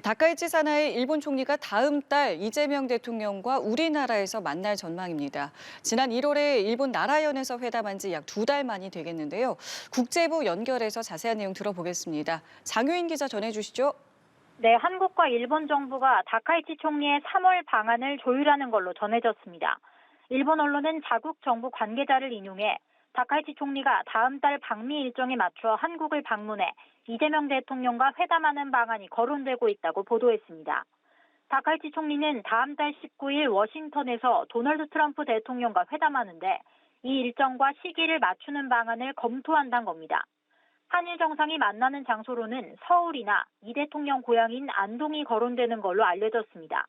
다카이치 사나이 일본 총리가 다음 달 이재명 대통령과 우리나라에서 만날 전망입니다. 지난 1월에 일본 나라현에서 회담한 지 약 2달 만이 되겠는데요. 국제부 연결해서 자세한 내용 들어보겠습니다. 장효인 기자 전해주시죠. 네, 한국과 일본 정부가 다카이치 총리의 3월 방안을 조율하는 걸로 전해졌습니다. 일본 언론은 자국 정부 관계자를 인용해 다카이치 총리가 다음 달 방미 일정에 맞춰 한국을 방문해 이재명 대통령과 회담하는 방안이 거론되고 있다고 보도했습니다. 다카이치 총리는 다음 달 19일 워싱턴에서 도널드 트럼프 대통령과 회담하는데 이 일정과 시기를 맞추는 방안을 검토한다는 겁니다. 한일 정상이 만나는 장소로는 서울이나 이 대통령 고향인 안동이 거론되는 걸로 알려졌습니다.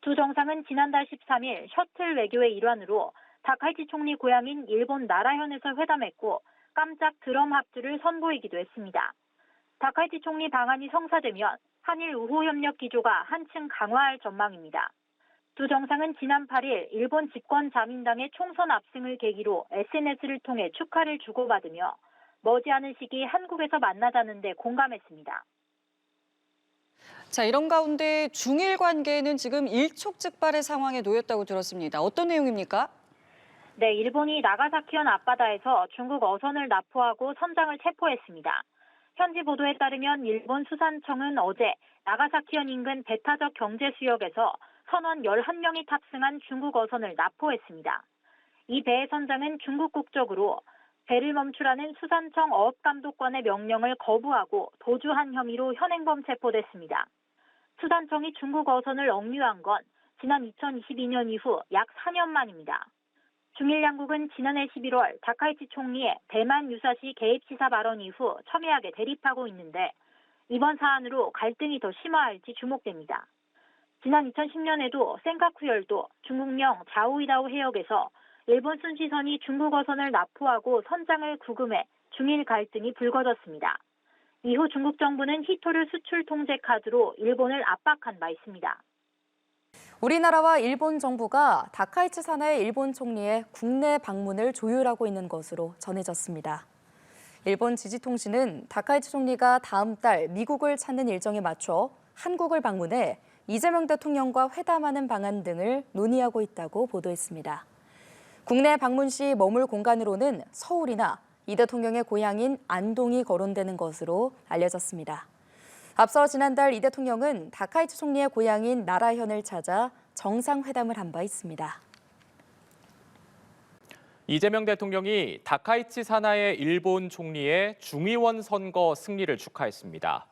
두 정상은 지난달 13일 셔틀 외교의 일환으로 다카이치 총리 고향인 일본 나라현에서 회담했고 깜짝 드럼 합주를 선보이기도 했습니다. 다카이치 총리 방안이 성사되면 한일 우호협력 기조가 한층 강화할 전망입니다. 두 정상은 지난 8일 일본 집권 자민당의 총선 압승을 계기로 SNS를 통해 축하를 주고받으며 머지않은 시기 한국에서 만나자는 데 공감했습니다. 자, 이런 가운데 중일 관계는 지금 일촉즉발의 상황에 놓였다고 들었습니다. 어떤 내용입니까? 네, 일본이 나가사키현 앞바다에서 중국 어선을 납포하고 선장을 체포했습니다. 현지 보도에 따르면 일본 수산청은 어제 나가사키현 인근 배타적 경제수역에서 선원 11명이 탑승한 중국 어선을 납포했습니다. 이 배의 선장은 중국 국적으로 배를 멈추라는 수산청 어업감독관의 명령을 거부하고 도주한 혐의로 현행범 체포됐습니다. 수산청이 중국 어선을 억류한 건 지난 2022년 이후 약 4년 만입니다. 중일 양국은 지난해 11월 다카이치 총리의 대만 유사시 개입 시사 발언 이후 첨예하게 대립하고 있는데 이번 사안으로 갈등이 더 심화할지 주목됩니다. 지난 2010년에도 센카쿠 열도 중국령 자오이다오 해역에서 일본 순시선이 중국 어선을 납포하고 선장을 구금해 중일 갈등이 불거졌습니다. 이후 중국 정부는 히토류 수출 통제 카드로 일본을 압박한 바 있습니다. 우리나라와 일본 정부가 다카이치 사나이 일본 총리의 국내 방문을 조율하고 있는 것으로 전해졌습니다. 일본 지지통신은 다카이치 총리가 다음 달 미국을 찾는 일정에 맞춰 한국을 방문해 이재명 대통령과 회담하는 방안 등을 논의하고 있다고 보도했습니다. 국내 방문 시 머물 공간으로는 서울이나 이 대통령의 고향인 안동이 거론되는 것으로 알려졌습니다. 앞서 지난달 이 대통령은 다카이치 총리의 고향인 나라현을 찾아 정상회담을 한 바 있습니다. 이재명 대통령이 다카이치 사나이 일본 총리의 중의원 선거 승리를 축하했습니다.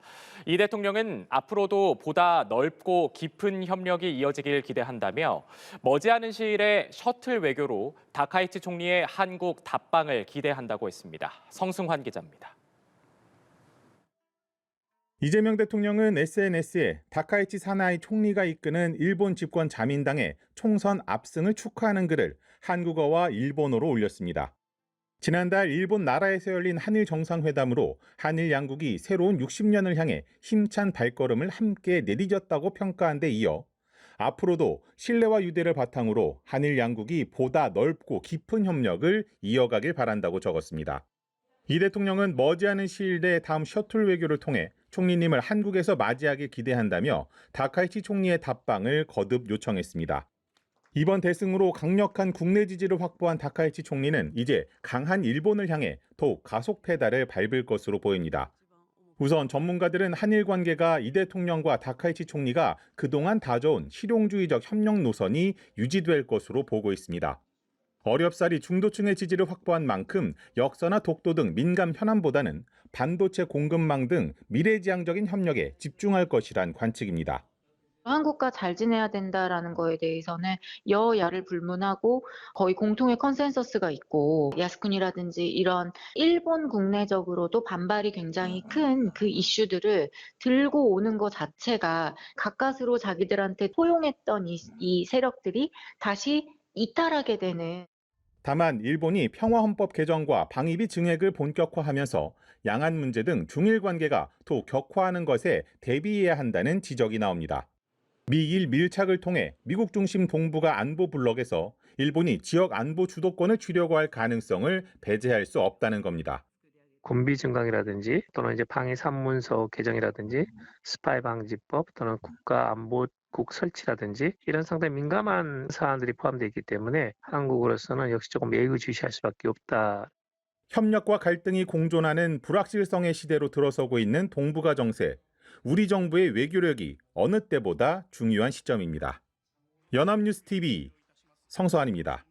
이 대통령은 앞으로도 보다 넓고 깊은 협력이 이어지길 기대한다며 머지않은 시일에 셔틀 외교로 다카이치 총리의 한국 답방을 기대한다고 했습니다. 성승환 기자입니다. 이재명 대통령은 SNS에 다카이치 사나이 총리가 이끄는 일본 집권 자민당의 총선 압승을 축하하는 글을 한국어와 일본어로 올렸습니다. 지난달 일본 나라에서 열린 한일 정상회담으로 한일 양국이 새로운 60년을 향해 힘찬 발걸음을 함께 내디뎠다고 평가한 데 이어 앞으로도 신뢰와 유대를 바탕으로 한일 양국이 보다 넓고 깊은 협력을 이어가길 바란다고 적었습니다. 이 대통령은 머지않은 시일 내 다음 셔틀 외교를 통해 총리님을 한국에서 맞이하길 기대한다며 다카이치 총리의 답방을 거듭 요청했습니다. 이번 대승으로 강력한 국내 지지를 확보한 다카이치 총리는 이제 강한 일본을 향해 더욱 가속 페달을 밟을 것으로 보입니다. 우선 전문가들은 한일 관계가 이 대통령과 다카이치 총리가 그동안 다져온 실용주의적 협력 노선이 유지될 것으로 보고 있습니다. 어렵사리 중도층의 지지를 확보한 만큼 역사나 독도 등 민감 현안보다는 반도체 공급망 등 미래지향적인 협력에 집중할 것이란 관측입니다. 한국과 잘 지내야 된다라는 거에 대해서는 여야를 불문하고 거의 공통의 컨센서스가 있고 야스쿠니라든지 이런 일본 국내적으로도 반발이 굉장히 큰 그 이슈들을 들고 오는 것 자체가 가까스로 자기들한테 포용했던 이 세력들이 다시 이탈하게 되는. 다만 일본이 평화헌법 개정과 방위비 증액을 본격화하면서 양안 문제 등 중일 관계가 더욱 격화하는 것에 대비해야 한다는 지적이 나옵니다. 미일 밀착을 통해 미국 중심 동북아 안보 블록에서 일본이 지역 안보 주도권을 쥐려고 할 가능성을 배제할 수 없다는 겁니다. 군비 증강이라든지 또는 이제 방위 산문서 개정이라든지 스파이 방지법 또는 국가안보국 설치라든지 이런 상당히 민감한 사안들이 포함되어 있기 때문에 한국으로서는 역시 조금 예의주시할 수밖에 없다. 협력과 갈등이 공존하는 불확실성의 시대로 들어서고 있는 동북아 정세. 우리 정부의 외교력이 어느 때보다 중요한 시점입니다. 연합뉴스 TV 성서환입니다.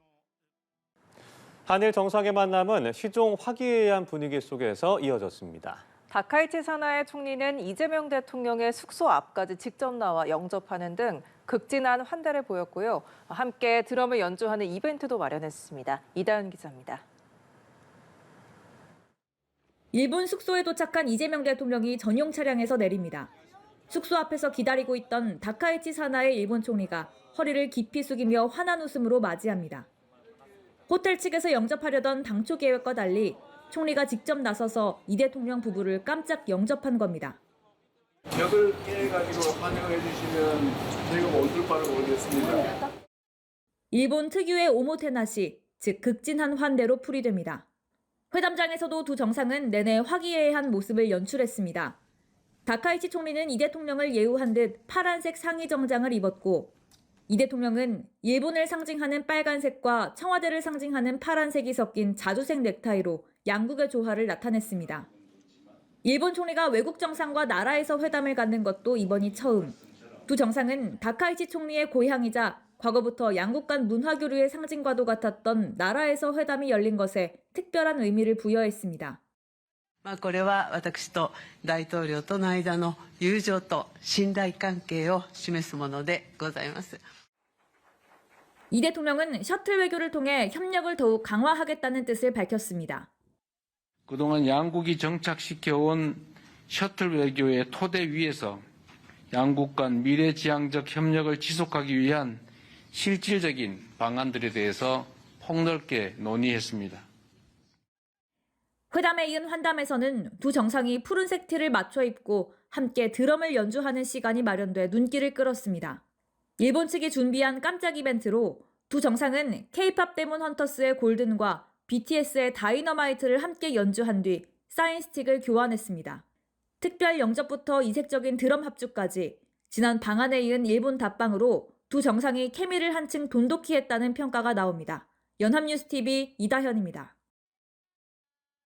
한일 정상의 만남은 시종 화기애애한 분위기 속에서 이어졌습니다. 다카이치 사나이 총리는 이재명 대통령의 숙소 앞까지 직접 나와 영접하는 등 극진한 환대를 보였고요. 함께 드럼을 연주하는 이벤트도 마련했습니다. 이다은 기자입니다. 일본 숙소에 도착한 이재명 대통령이 전용 차량에서 내립니다. 숙소 앞에서 기다리고 있던 다카이치 사나이 일본 총리가 허리를 깊이 숙이며 환한 웃음으로 맞이합니다. 호텔 측에서 영접하려던 당초 계획과 달리 총리가 직접 나서서 이 대통령 부부를 깜짝 영접한 겁니다. 벽을 깨가지고 환영해 주시면 저희가 온돌바를 올렸습니다. 일본 특유의 오모테나시, 즉 극진한 환대로 풀이됩니다. 회담장에서도 두 정상은 내내 화기애애한 모습을 연출했습니다. 다카이치 총리는 이 대통령을 예우한 듯 파란색 상의 정장을 입었고 이 대통령은 일본을 상징하는 빨간색과 청와대를 상징하는 파란색이 섞인 자주색 넥타이로 양국의 조화를 나타냈습니다. 일본 총리가 외국 정상과 나라에서 회담을 갖는 것도 이번이 처음. 두 정상은 다카이치 총리의 고향이자 과거부터 양국 간 문화교류의 상징과도 같았던 나라에서 회담이 열린 것에 특별한 의미를 부여했습니다. これは私と大統領との間の友情と信頼関係を示すものでございます。 이 대통령은 셔틀 외교를 통해 협력을 더욱 강화하겠다는 뜻을 밝혔습니다. 그동안 양국이 정착시켜온 셔틀 외교의 토대 위에서 양국 간 미래지향적 협력을 지속하기 위한 실질적인 방안들에 대해서 폭넓게 논의했습니다. 회담에 이은 환담에서는 두 정상이 푸른색 티를 맞춰 입고 함께 드럼을 연주하는 시간이 마련돼 눈길을 끌었습니다. 일본 측이 준비한 깜짝 이벤트로 두 정상은 K-팝 데몬 헌터스의 골든과 BTS의 다이너마이트를 함께 연주한 뒤 사인 스틱을 교환했습니다. 특별 영접부터 이색적인 드럼 합주까지 지난 방한에 이은 일본 답방으로 두 정상이 케미를 한층 돈독히 했다는 평가가 나옵니다. 연합뉴스 TV 이다현입니다.